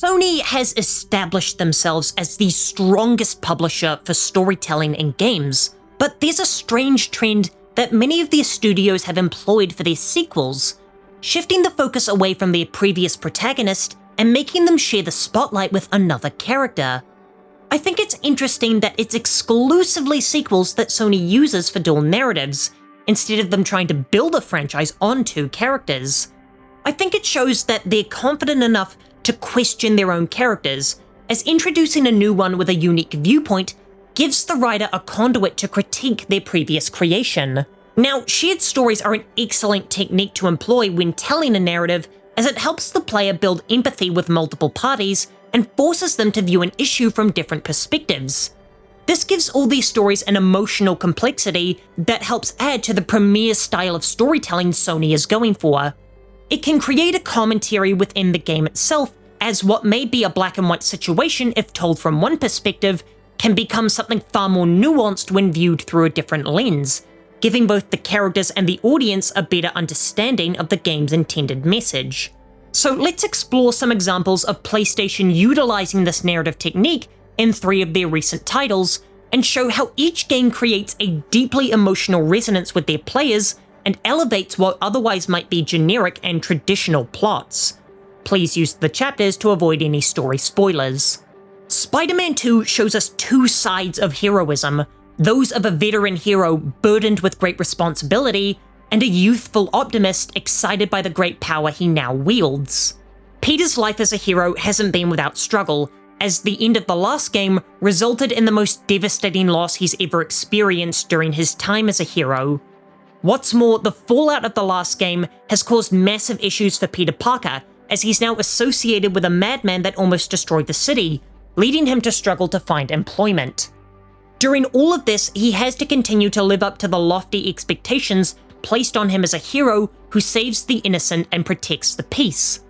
Sony has established themselves as the strongest publisher for storytelling in games, but there's a strange trend that many of their studios have employed for their sequels, shifting the focus away from their previous protagonist and making them share the spotlight with another character. I think it's interesting that it's exclusively sequels that Sony uses for dual narratives, instead of them trying to build a franchise on two characters. I think it shows that they're confident enough to question their own characters, as introducing a new one with a unique viewpoint gives the writer a conduit to critique their previous creation. Now, shared stories are an excellent technique to employ when telling a narrative, as it helps the player build empathy with multiple parties and forces them to view an issue from different perspectives. This gives all these stories an emotional complexity that helps add to the premier style of storytelling Sony is going for. It can create a commentary within the game itself, as what may be a black and white situation if told from one perspective can become something far more nuanced when viewed through a different lens, giving both the characters and the audience a better understanding of the game's intended message. So let's explore some examples of PlayStation utilizing this narrative technique in 3 of their recent titles, and show how each game creates a deeply emotional resonance with their players and elevates what otherwise might be generic and traditional plots. Please use the chapters to avoid any story spoilers. Spider-Man 2 shows us 2 sides of heroism, those of a veteran hero burdened with great responsibility, and a youthful optimist excited by the great power he now wields. Peter's life as a hero hasn't been without struggle, as the end of the last game resulted in the most devastating loss he's ever experienced during his time as a hero. What's more, the fallout of the last game has caused massive issues for Peter Parker, as he's now associated with a madman that almost destroyed the city, leading him to struggle to find employment. During all of this, he has to continue to live up to the lofty expectations placed on him as a hero who saves the innocent and protects the peace.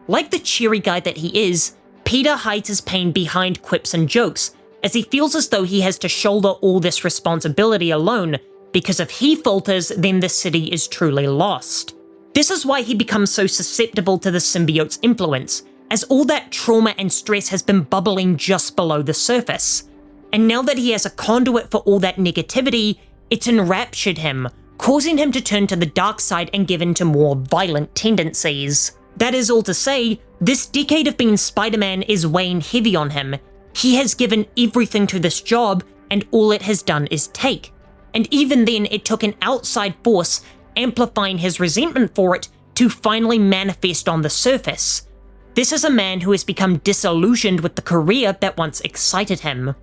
Like the cheery guy that he is, Peter hides his pain behind quips and jokes, as he feels as though he has to shoulder all this responsibility alone, because if he falters, then the city is truly lost. This is why he becomes so susceptible to the symbiote's influence, as all that trauma and stress has been bubbling just below the surface. And now that he has a conduit for all that negativity, it's enraptured him, causing him to turn to the dark side and give in to more violent tendencies. That is all to say, this decade of being Spider-Man is weighing heavy on him. He has given everything to this job, and all it has done is take. And even then, it took an outside force, amplifying his resentment for it, to finally manifest on the surface. This is a man who has become disillusioned with the career that once excited him.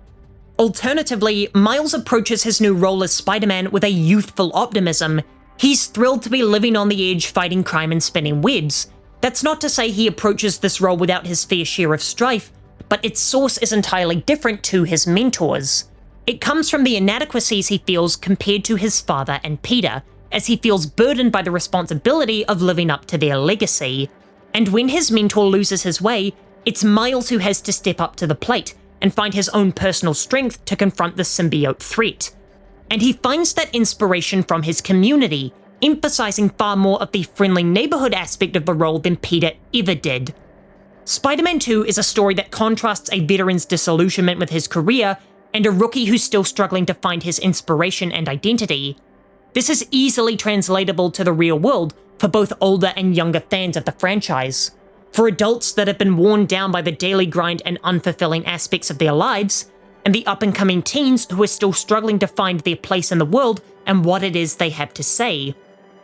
Alternatively, Miles approaches his new role as Spider-Man with a youthful optimism. He's thrilled to be living on the edge, fighting crime and spinning webs. That's not to say he approaches this role without his fair share of strife, but its source is entirely different to his mentors. It comes from the inadequacies he feels compared to his father and Peter, as he feels burdened by the responsibility of living up to their legacy. And when his mentor loses his way, it's Miles who has to step up to the plate and find his own personal strength to confront the symbiote threat. And he finds that inspiration from his community, emphasizing far more of the friendly neighborhood aspect of the role than Peter ever did. Spider-Man 2 is a story that contrasts a veteran's disillusionment with his career and a rookie who's still struggling to find his inspiration and identity. This is easily translatable to the real world for both older and younger fans of the franchise. For adults that have been worn down by the daily grind and unfulfilling aspects of their lives, and the up-and-coming teens who are still struggling to find their place in the world and what it is they have to say.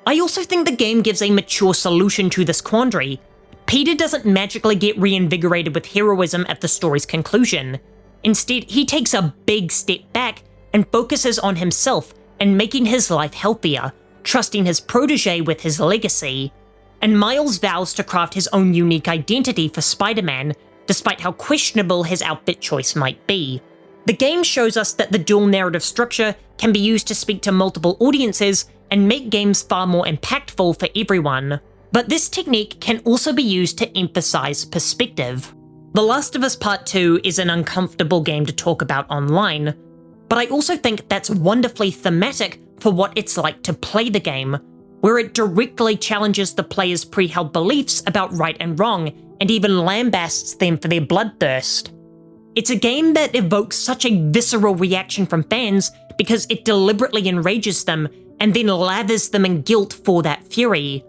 I also think the game gives a mature solution to this quandary. Peter doesn't magically get reinvigorated with heroism at the story's conclusion. Instead, he takes a big step back and focuses on himself and making his life healthier, trusting his protege with his legacy. And Miles vows to craft his own unique identity for Spider-Man, despite how questionable his outfit choice might be. The game shows us that the dual narrative structure can be used to speak to multiple audiences and make games far more impactful for everyone. But this technique can also be used to emphasize perspective. The Last of Us Part 2 is an uncomfortable game to talk about online, but I also think that's wonderfully thematic for what it's like to play the game, where it directly challenges the player's pre-held beliefs about right and wrong and even lambasts them for their bloodthirst. It's a game that evokes such a visceral reaction from fans because it deliberately enrages them and then lathers them in guilt for that fury.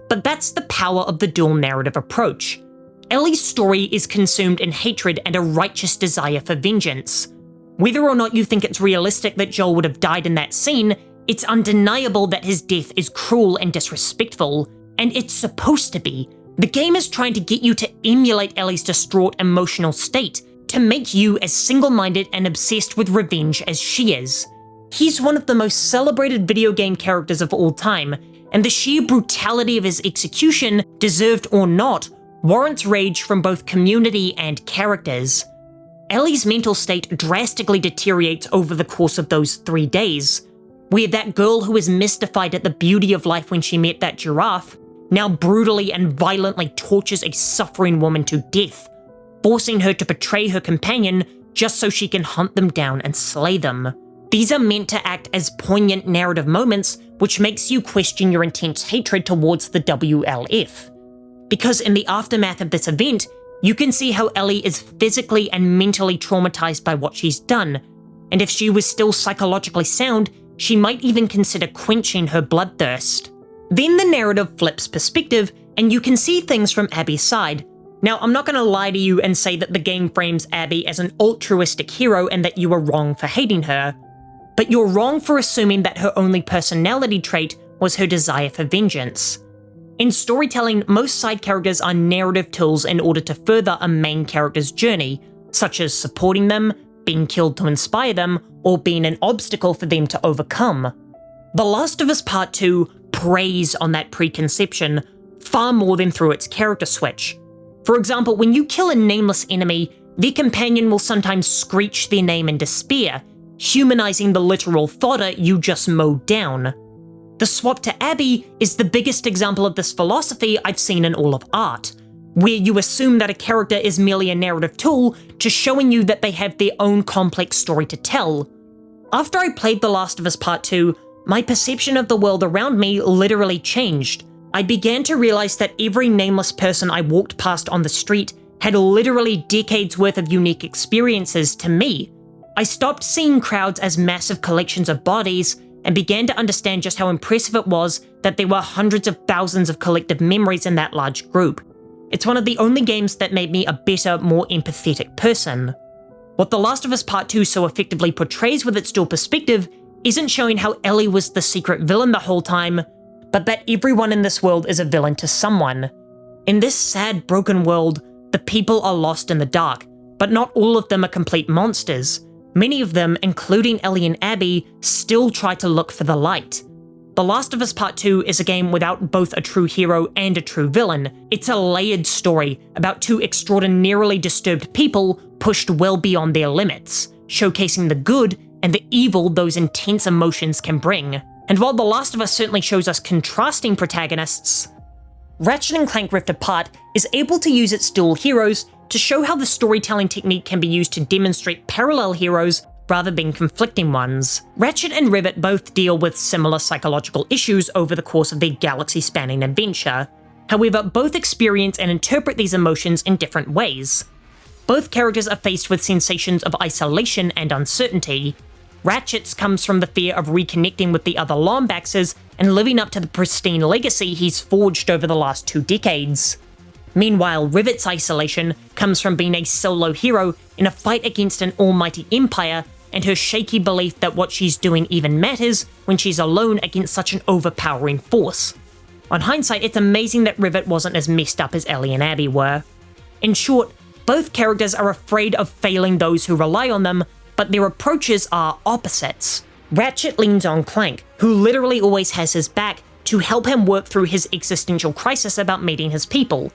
But that's the power of the dual narrative approach. Ellie's story is consumed in hatred and a righteous desire for vengeance. Whether or not you think it's realistic that Joel would have died in that scene, it's undeniable that his death is cruel and disrespectful, and it's supposed to be. The game is trying to get you to emulate Ellie's distraught emotional state, to make you as single-minded and obsessed with revenge as she is. He's one of the most celebrated video game characters of all time, and the sheer brutality of his execution, deserved or not, warrants rage from both community and characters. Ellie's mental state drastically deteriorates over the course of those 3 days, where that girl who was mystified at the beauty of life when she met that giraffe now brutally and violently tortures a suffering woman to death, forcing her to betray her companion just so she can hunt them down and slay them. These are meant to act as poignant narrative moments, which makes you question your intense hatred towards the WLF. Because in the aftermath of this event, you can see how Ellie is physically and mentally traumatized by what she's done, and if she was still psychologically sound, she might even consider quenching her bloodthirst. Then the narrative flips perspective, and you can see things from Abby's side. Now, I'm not going to lie to you and say that the game frames Abby as an altruistic hero and that you are wrong for hating her, but you're wrong for assuming that her only personality trait was her desire for vengeance. In storytelling, most side characters are narrative tools in order to further a main character's journey, such as supporting them, being killed to inspire them, or being an obstacle for them to overcome. The Last of Us Part 2 preys on that preconception far more than through its character switch. For example, when you kill a nameless enemy, their companion will sometimes screech their name in despair, humanizing the literal fodder you just mowed down. The swap to Abby is the biggest example of this philosophy I've seen in all of art, where you assume that a character is merely a narrative tool to showing you that they have their own complex story to tell. After I played The Last of Us Part 2, my perception of the world around me literally changed. I began to realize that every nameless person I walked past on the street had literally decades worth of unique experiences to me. I stopped seeing crowds as massive collections of bodies and began to understand just how impressive it was that there were hundreds of thousands of collective memories in that large group. It's one of the only games that made me a better, more empathetic person. What The Last of Us Part 2 so effectively portrays with its dual perspective isn't showing how Ellie was the secret villain the whole time, but that everyone in this world is a villain to someone. In this sad, broken world, the people are lost in the dark, but not all of them are complete monsters. Many of them, including Ellie and Abby, still try to look for the light. The Last of Us Part 2 is a game without both a true hero and a true villain. It's a layered story about two extraordinarily disturbed people pushed well beyond their limits, showcasing the good and the evil those intense emotions can bring. And while The Last of Us certainly shows us contrasting protagonists, Ratchet & Clank Rift Apart is able to use its dual heroes to show how the storytelling technique can be used to demonstrate parallel heroes rather than conflicting ones. Ratchet and Rivet both deal with similar psychological issues over the course of their galaxy-spanning adventure. However, both experience and interpret these emotions in different ways. Both characters are faced with sensations of isolation and uncertainty. Ratchet's comes from the fear of reconnecting with the other Lombaxes and living up to the pristine legacy he's forged over the last 2 decades. Meanwhile, Rivet's isolation comes from being a solo hero in a fight against an almighty empire and her shaky belief that what she's doing even matters when she's alone against such an overpowering force. On hindsight, it's amazing that Rivet wasn't as messed up as Ellie and Abby were. In short, both characters are afraid of failing those who rely on them, but their approaches are opposites. Ratchet leans on Clank, who literally always has his back, to help him work through his existential crisis about meeting his people.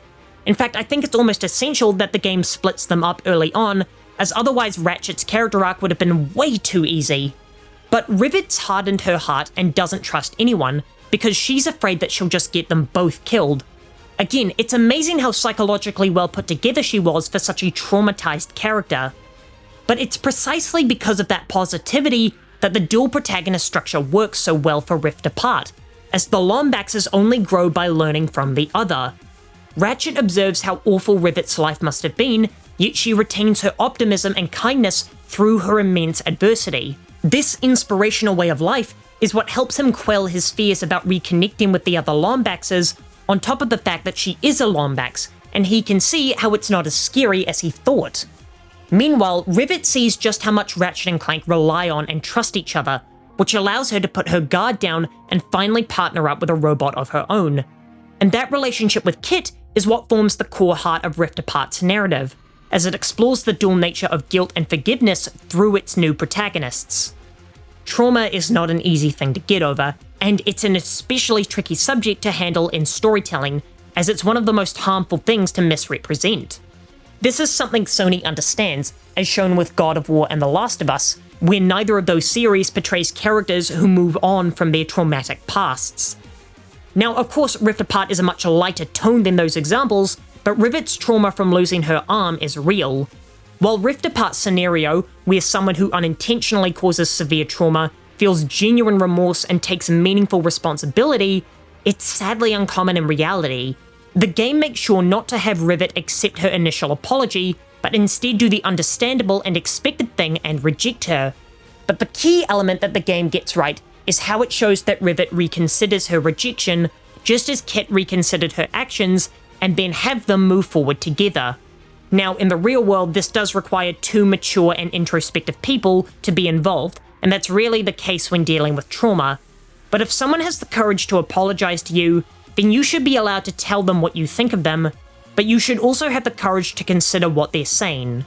In fact, I think it's almost essential that the game splits them up early on, as otherwise Ratchet's character arc would have been way too easy. But Rivet's hardened her heart and doesn't trust anyone, because she's afraid that she'll just get them both killed. Again, it's amazing how psychologically well put together she was for such a traumatized character. But it's precisely because of that positivity that the dual protagonist structure works so well for Rift Apart, as the Lombaxes only grow by learning from the other. Ratchet observes how awful Rivet's life must have been, yet she retains her optimism and kindness through her immense adversity. This inspirational way of life is what helps him quell his fears about reconnecting with the other Lombaxes, on top of the fact that she is a Lombax, and he can see how it's not as scary as he thought. Meanwhile, Rivet sees just how much Ratchet and Clank rely on and trust each other, which allows her to put her guard down and finally partner up with a robot of her own. And that relationship with Kit is what forms the core heart of Rift Apart's narrative, as it explores the dual nature of guilt and forgiveness through its new protagonists. Trauma is not an easy thing to get over, and it's an especially tricky subject to handle in storytelling, as it's one of the most harmful things to misrepresent. This is something Sony understands, as shown with God of War and The Last of Us, where neither of those series portrays characters who move on from their traumatic pasts. Now, of course, Rift Apart is a much lighter tone than those examples, but Rivet's trauma from losing her arm is real. While Rift Apart's scenario, where someone who unintentionally causes severe trauma feels genuine remorse and takes meaningful responsibility, it's sadly uncommon in reality. The game makes sure not to have Rivet accept her initial apology, but instead do the understandable and expected thing and reject her. But the key element that the game gets right is how it shows that Rivet reconsiders her rejection, just as Kit reconsidered her actions, and then have them move forward together. Now, in the real world, this does require two mature and introspective people to be involved, and that's rarely the case when dealing with trauma. But if someone has the courage to apologize to you, then you should be allowed to tell them what you think of them, but you should also have the courage to consider what they're saying.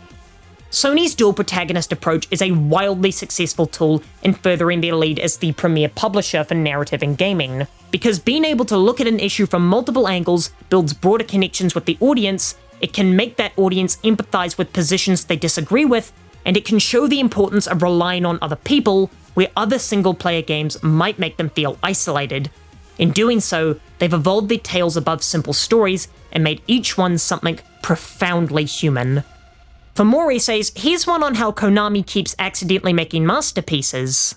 Sony's dual protagonist approach is a wildly successful tool in furthering their lead as the premier publisher for narrative and gaming, because being able to look at an issue from multiple angles builds broader connections with the audience, it can make that audience empathize with positions they disagree with, and it can show the importance of relying on other people where other single-player games might make them feel isolated. In doing so, they've evolved their tales above simple stories and made each one something profoundly human. For more essays, here's one on how Konami keeps accidentally making masterpieces.